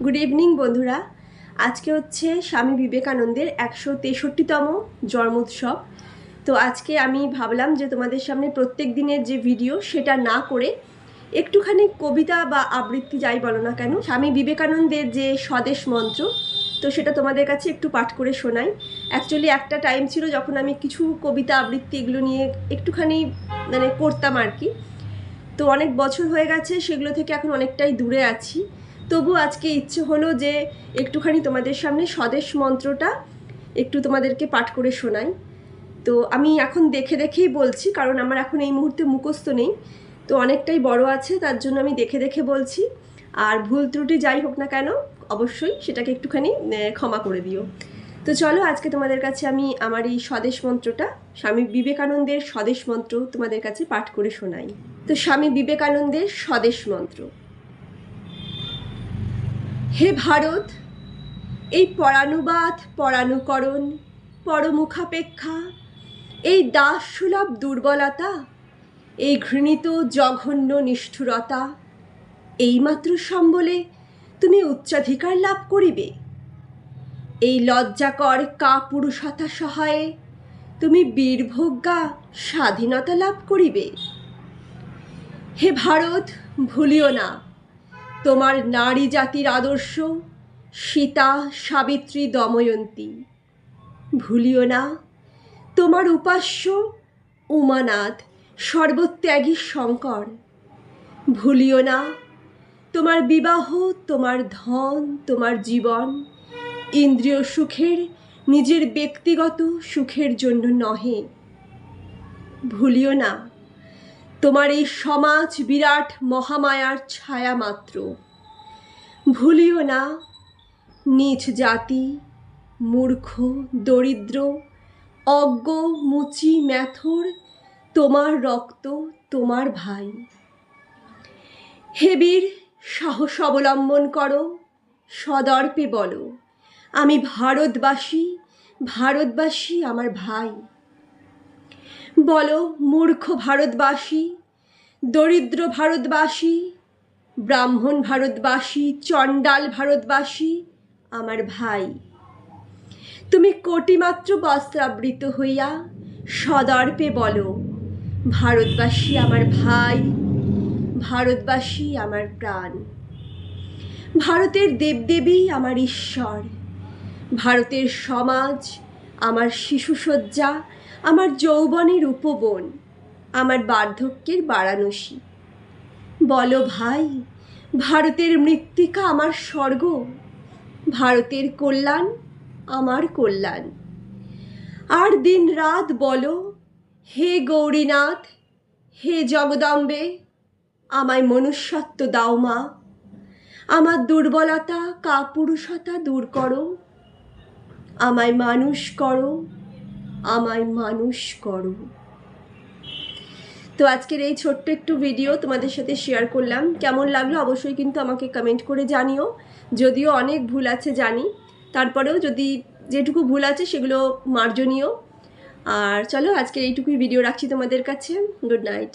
Good evening বন্ধুরা। আজকে হচ্ছে স্বামী বিবেকানন্দের 163তম জন্মোৎসব। তো আজকে আমি ভাবলাম যে তোমাদের সামনে প্রত্যেক দিনের যে ভিডিও সেটা না করে একটুখানি কবিতা বা আবৃত্তি যাই বলো না কেন, স্বামী বিবেকানন্দের যে স্বদেশ মন্ত্র, তো সেটা তোমাদের কাছে একটু পাঠ করে শোনাই। অ্যাকচুয়ালি একটা টাইম ছিল যখন আমি কিছু কবিতা আবৃত্তি এগুলো নিয়ে একটুখানি করতাম আর কি। তো অনেক বছর হয়ে গেছে, সেগুলো থেকে এখন অনেকটাই দূরে আছি। তবু আজকে ইচ্ছে হলো যে একটুখানি তোমাদের সামনে স্বদেশ মন্ত্রটা একটু তোমাদেরকে পাঠ করে শোনাই। তো আমি এখন দেখে দেখেই বলছি, কারণ আমার এখন এই মুহূর্তে মুখস্থ নেই, তো অনেকটাই বড় আছে, তার জন্য আমি দেখে দেখে বলছি। আর ভুল ত্রুটি যাই হোক না কেন, অবশ্যই সেটাকে একটুখানি ক্ষমা করে দিও। তো চলো আজকে তোমাদের কাছে আমি আমার এই স্বদেশ মন্ত্রটা, স্বামী বিবেকানন্দের স্বদেশ মন্ত্র তোমাদের কাছে পাঠ করে শোনাই। তো স্বামী বিবেকানন্দের স্বদেশ মন্ত্র। হে ভারত, এই পরানুবাদ পরানুকরণ পরমুখাপেক্ষা, এই দাসসুলভ দুর্বলতা, এই ঘৃণিত জঘন্য নিষ্ঠুরতা, এইমাত্র সম্বলে তুমি উচ্চাধিকার লাভ করিবে। এই লজ্জাকর কাপুরুষতা সহায়ে তুমি বীরভোগ্যা স্বাধীনতা লাভ করিবে। হে ভারত, ভুলিও না তোমার নারী জাতির আদর্শ সীতা, সাবিত্রী, দময়ন্তী। ভুলিও না তোমার উপাস্য উমানাথ, সর্বত্যাগী শঙ্কর। ভুলিও না তোমার বিবাহ, তোমার ধন, তোমার জীবন ইন্দ্রিয় সুখের, নিজের ব্যক্তিগত সুখের জন্য নহে। ভুলিও না তোমার এই সমাজ বিরাট মহামায়ার ছায়া মাত্র। ভুলিও না নীচ জাতি, মূর্খ, দরিদ্র, অজ্ঞ, মুচি, ম্যাথর তোমার রক্ত, তোমার ভাই। হে বীর, সাহস অবলম্বন করো, সদর্পে বলো আমি ভারতবাসী, ভারতবাসী আমার ভাই। বলো মূর্খ ভারতবাসী, দরিদ্র ভারতবাসী, ব্রাহ্মণ ভারতবাসী, চণ্ডাল ভারতবাসী আমার ভাই। তুমি কোটিমাত্র বস্ত্রাবৃত হইয়া সদর্পে বলো ভারতবাসী আমার ভাই, ভারতবাসী আমার প্রাণ। ভারতের দেবদেবী আমার ঈশ্বর, ভারতের সমাজ আমার শিশুসজ্জা, আমার যৌবনের উপবন, আমার বার্ধক্যের বারাণসী। বলো ভাই, ভারতের মৃত্তিকা আমার স্বর্গ, ভারতের কল্যাণ আমার কল্যাণ। আর দিন রাত বলো হে গৌরীনাথ, হে জগদম্বে, আমায় মনুষ্যত্ব দাও মা, আমার দুর্বলতা কাপুরুষতা দূর করো, আমায় মানুষ করো, আমায় মানুষ করো। তো আজকের এই ছোট্ট একটু ভিডিও তোমাদের সাথে শেয়ার করলাম। কেমন লাগলো অবশ্যই কিন্তু আমাকে কমেন্ট করে জানিও। যদিও অনেক ভুল আছে জানি, তারপরেও যদি যেটুকু ভুল আছে সেগুলো মার্জনীয়। আর চলো আজকের এইটুকুই ভিডিও রাখছি তোমাদের কাছে। Good night.